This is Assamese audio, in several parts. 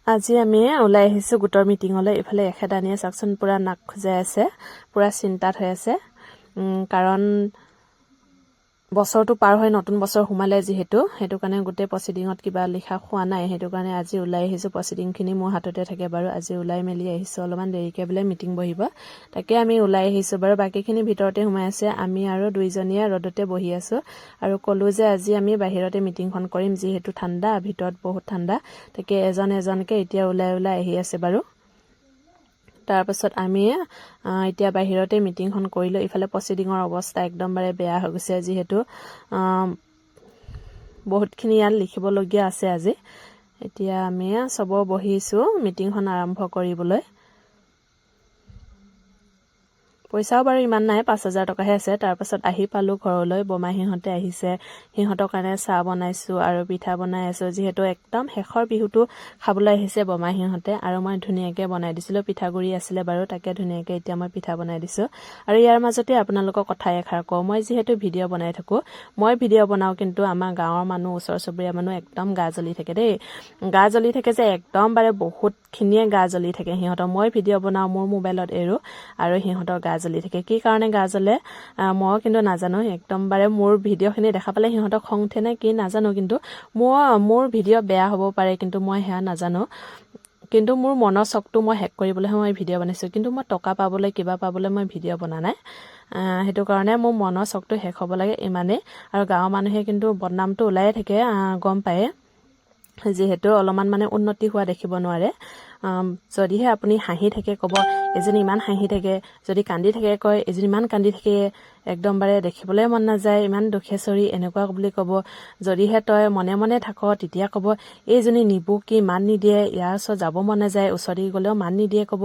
আজি আমি ওলাই আহিছোঁ গোটৰ মিটিঙলৈ। ইফালে এখেদানীয়ে চাওকচোন পুৰা নাক খুজাই আছে, পুৰা চিন্তাত হৈ আছে। কাৰণ বছৰটো পাৰ হৈ নতুন বছৰ সোমালে যিহেতু, সেইটো কাৰণে গোটেই প্ৰচিডিঙত কিবা লিখা হোৱা নাই। সেইটো কাৰণে আজি ওলাই আহিছোঁ। প্ৰচিডিংখিনি মোৰ হাততে থাকে বাৰু। আজি ওলাই মেলি আহিছোঁ, অলপমান দেৰিকৈ বোলে মিটিং বহিব, তাকে আমি ওলাই আহিছোঁ বাৰু। বাকীখিনি ভিতৰতে সোমাই আছে, আমি আৰু দুইজনীয়ে ৰ'দতে বহি আছোঁ। আৰু ক'লোঁ যে আজি আমি বাহিৰতে মিটিংখন কৰিম, যিহেতু ঠাণ্ডা, ভিতৰত বহুত ঠাণ্ডা। তাকে এজন এজনকৈ এতিয়া ওলাই আহি আছে বাৰু। তাৰপাছত আমি এতিয়া বাহিৰতে মিটিংখন কৰিলোঁ। ইফালে প্ৰচিডিঙৰ অৱস্থা একদমবাৰে বেয়া হৈ গৈছে, যিহেতু বহুতখিনি ইয়াত লিখিবলগীয়া আছে আজি। এতিয়া আমি চব বহিছোঁ মিটিংখন আৰম্ভ কৰিবলৈ। পইচাও বাৰু ইমান নাই, 5,000 টকাহে আছে। তাৰপাছত আহি পালোঁ ঘৰলৈ। বমা সিহঁতে আহিছে, সিহঁতৰ কাৰণে চাহ বনাইছোঁ আৰু পিঠা বনাই আছোঁ। যিহেতু একদম শেষৰ বিহুটো খাবলৈ আহিছে বমা সিহঁতে, আৰু মই ধুনীয়াকৈ বনাই দিছিলোঁ। পিঠাগুড়ি আছিলে বাৰু, তাকে ধুনীয়াকৈ এতিয়া মই পিঠা বনাই দিছোঁ। আৰু ইয়াৰ মাজতে আপোনালোকক কথা এষাৰ কওঁ, মই যিহেতু ভিডিঅ' বনাই থাকোঁ, মই ভিডিঅ' বনাওঁ, কিন্তু আমাৰ গাঁৱৰ মানুহ, ওচৰ চুবুৰীয়া মানুহ একদম গা জ্বলি থাকে দেই। গা জ্বলি থাকে যে একদমবাৰে বহুতখিনিয়ে গা জ্বলি থাকে সিহঁতৰ। মই ভিডিঅ' বনাওঁ, মোৰ মোবাইলত এৰোঁ, আৰু সিহঁতৰ গা জ্বলি থাকে। কি কাৰণে গা জ্বলে মই কিন্তু নাজানো। একদমবাৰে মোৰ ভিডিঅ'খিনি দেখা পালে সিহঁতক খং উঠে নে কি নাজানো, কিন্তু মোৰ ভিডিঅ' বেয়া হ'ব পাৰে, কিন্তু মই সেয়া নাজানো। কিন্তু মোৰ মনৰ চখটো মই শেষ কৰিবলৈহে মই ভিডিঅ' বনাইছোঁ, কিন্তু মই টকা পাবলৈ, কিবা পাবলৈ মই ভিডিঅ' বনা নাই। সেইটো কাৰণে মোৰ মনৰ চখটো শেষ হ'ব লাগে, ইমানেই। আৰু গাঁৱৰ মানুহে কিন্তু বদনামটো ওলায়ে থাকে, গম পায়ে, যিহেতু অলপমান মানে উন্নতি হোৱা দেখিব নোৱাৰে। যদিহে আপুনি হাঁহি থাকে ক'ব এজনী ইমান হাঁহি থাকে, যদি কান্দি থাকে কয় এজনী ইমান কান্দি থাকে, একদমবাৰে দেখিবলৈ মন নাযায়, ইমান দুখেচৰি, এনেকুৱা বুলি ক'ব। যদিহে তই মনে মনে থাক, তেতিয়া ক'ব এইজনী নিবু কি মান নিদিয়ে, ইয়াৰ ওচৰত যাব মন নাযায়, ওচৰতে গ'লেও মান নিদিয়ে ক'ব।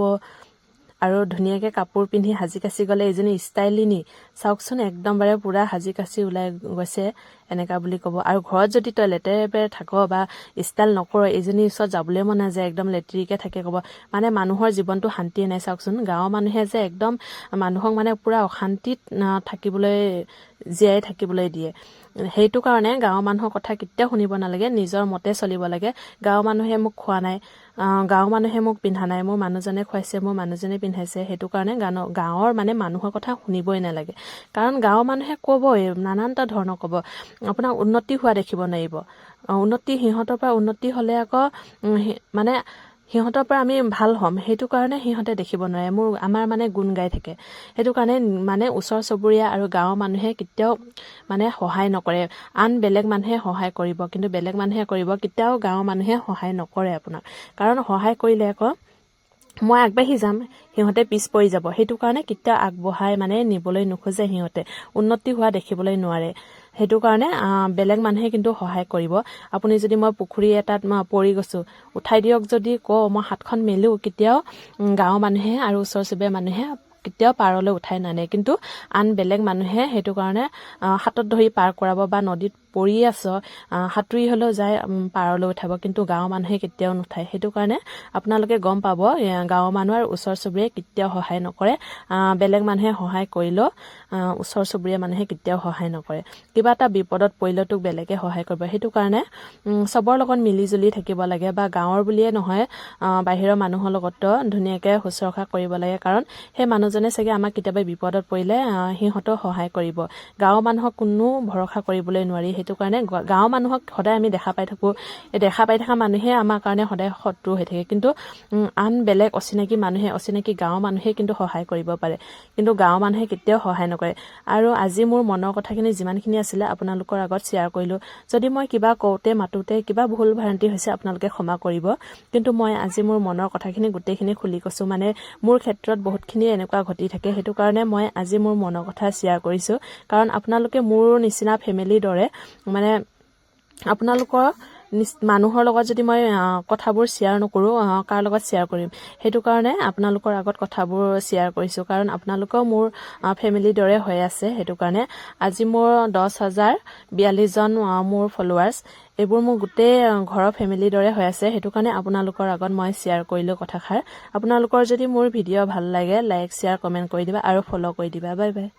আৰু ধুনীয়াকৈ কাপোৰ পিন্ধি সাজি কাচি গ'লে এইজনী ষ্টাইলিনী, চাওকচোন একদমবাৰে পূৰা সাজি কাচি ওলাই গৈছে, এনেকুৱা বুলি ক'ব। আৰু ঘৰত যদি তই লেতেৰে থাক বা ষ্টাইল নকৰ, এইজনীৰ ওচৰত যাবলৈ মন নাযায়, একদম লেতেৰিকৈ থাকে ক'ব। মানে মানুহৰ জীৱনটো শান্তিয়ে নাই চাওকচোন। গাঁৱৰ মানুহে যে একদম মানুহক মানে পূৰা অশান্তিত থাকিবলৈ, জীয়াই থাকিবলৈ দিয়ে। সেইটো কাৰণে গাঁৱৰ মানুহৰ কথা কেতিয়াও শুনিব নালাগে, নিজৰ মতে চলিব লাগে। গাঁৱৰ মানুহে মোক খোৱা নাই, গাঁৱৰ মানুহে মোক পিন্ধা নাই, মোৰ মানুহজনে খুৱাইছে, মোৰ মানুহজনে পিন্ধাইছে। সেইটো কাৰণে গাঁৱৰ মানে মানুহৰ কথা শুনিবই নালাগে। কাৰণ গাঁৱৰ মানুহে ক'বই, নানানটা ধৰণৰ ক'ব, আপোনাক উন্নতি হোৱা দেখিব নোৱাৰিব। সিহঁতৰ পৰা উন্নতি হ'লে আকৌ মানে সিহঁতৰ পৰা আমি ভাল হ'ম, সেইটো কাৰণে সিহঁতে দেখিব নোৱাৰে। আমাৰ মানে গুণ গাই থাকে। সেইটো কাৰণে মানে ওচৰ চুবুৰীয়া আৰু গাঁৱৰ মানুহে কেতিয়াও মানে সহায় নকৰে। আন বেলেগ মানুহে সহায় কৰিব, কিন্তু বেলেগ মানুহে কৰিব, কেতিয়াও গাঁৱৰ মানুহে সহায় নকৰে আপোনাক। কাৰণ সহায় কৰিলে আকৌ মই আগবাঢ়ি যাম, সিহঁতে পিছ পৰি যাব। সেইটো কাৰণে কেতিয়াও আগবঢ়াই মানে নিবলৈ নোখোজে, সিহঁতে উন্নতি হোৱা দেখিবলৈ নোৱাৰে। সেইটো কাৰণে বেলেগ মানুহে কিন্তু সহায় কৰিব। আপুনি যদি মই পুখুৰী এটাত পৰি গৈছোঁ, উঠাই দিয়ক যদি কওঁ, মই হাতখন মেলোঁ, কেতিয়াও গাঁৱৰ মানুহে আৰু ওচৰ চুবুৰীয়া মানুহে কেতিয়াও পাৰলৈ উঠাই নানে। কিন্তু আন বেলেগ মানুহে সেইটো কাৰণে হাতত ধৰি পাৰ কৰাব, বা নদীত পৰি আছ সাঁতুৰি হ'লেও যায় পাৰলৈ উঠাব, কিন্তু গাঁৱৰ মানুহে কেতিয়াও নুঠায়। সেইটো কাৰণে আপোনালোকে গম পাব, গাঁৱৰ মানুহ আৰু ওচৰ চুবুৰীয়াই কেতিয়াও সহায় নকৰে। বেলেগ মানুহে সহায় কৰিলেও ওচৰ চুবুৰীয়া মানুহে কেতিয়াও সহায় নকৰে। কিবা এটা বিপদত পৰিলেও তোক বেলেগে সহায় কৰিব। সেইটো কাৰণে চবৰ লগত মিলি জুলি থাকিব লাগে, বা গাঁৱৰ বুলিয়ে নহয়, বাহিৰৰ মানুহৰ লগতো ধুনীয়াকৈ শুশ্ৰূষা কৰিব লাগে। কাৰণ সেই মানুহজনে চাগে আমাক কেতিয়াবা বিপদত পৰিলে সিহঁতেও সহায় কৰিব। গাঁৱৰ মানুহক কোনো ভৰসা কৰিবলৈ নোৱাৰি। সেইটো কাৰণে গাঁৱৰ মানুহক সদায় আমি দেখা পাই থাকোঁ, এই দেখা পাই থকা মানুহে আমাৰ কাৰণে সদায় শত্ৰু হৈ থাকে। কিন্তু আন বেলেগ অচিনাকি গাঁৱৰ মানুহে কিন্তু সহায় কৰিব পাৰে, কিন্তু গাঁৱৰ মানুহে কেতিয়াও সহায় নকৰে। আৰু আজি মোৰ মনৰ কথাখিনি যিমানখিনি আছিলে আপোনালোকৰ আগত শ্বেয়াৰ কৰিলোঁ। যদি মই কিবা কওঁতে মাতোঁতে কিবা ভুল ভ্ৰান্তি হৈছে, আপোনালোকে ক্ষমা কৰিব। কিন্তু মই আজি মোৰ মনৰ কথাখিনি গোটেইখিনি খুলি কৈছোঁ, মানে মোৰ ক্ষেত্ৰত বহুতখিনি এনেকুৱা ঘটি থাকে। সেইটো কাৰণে মই আজি মোৰ মনৰ কথা শ্বেয়াৰ কৰিছোঁ। কাৰণ আপোনালোকে মোৰ নিচিনা ফেমিলিৰ দৰে, মানে আপোনালোকৰ মানুহৰ লগত যদি মই কথাবোৰ শ্বেয়াৰ নকৰোঁ, কাৰ লগত শ্বেয়াৰ কৰিম? সেইটো কাৰণে আপোনালোকৰ আগত কথাবোৰ শ্বেয়াৰ কৰিছোঁ। কাৰণ আপোনালোকেও মোৰ ফেমিলিৰ দৰে হৈ আছে। সেইটো কাৰণে আজি মোৰ 10,042জন মোৰ ফলোৱাৰ্ছ, এইবোৰ মোৰ গোটেই ঘৰৰ ফেমিলিৰ দৰে হৈ আছে। সেইটো কাৰণে আপোনালোকৰ আগত মই শ্বেয়াৰ কৰিলোঁ কথাষাৰ। আপোনালোকৰ যদি মোৰ ভিডিঅ' ভাল লাগে, লাইক শ্বেয়াৰ কমেণ্ট কৰি দিবা আৰু ফ'ল' কৰি দিবা। Bye bye.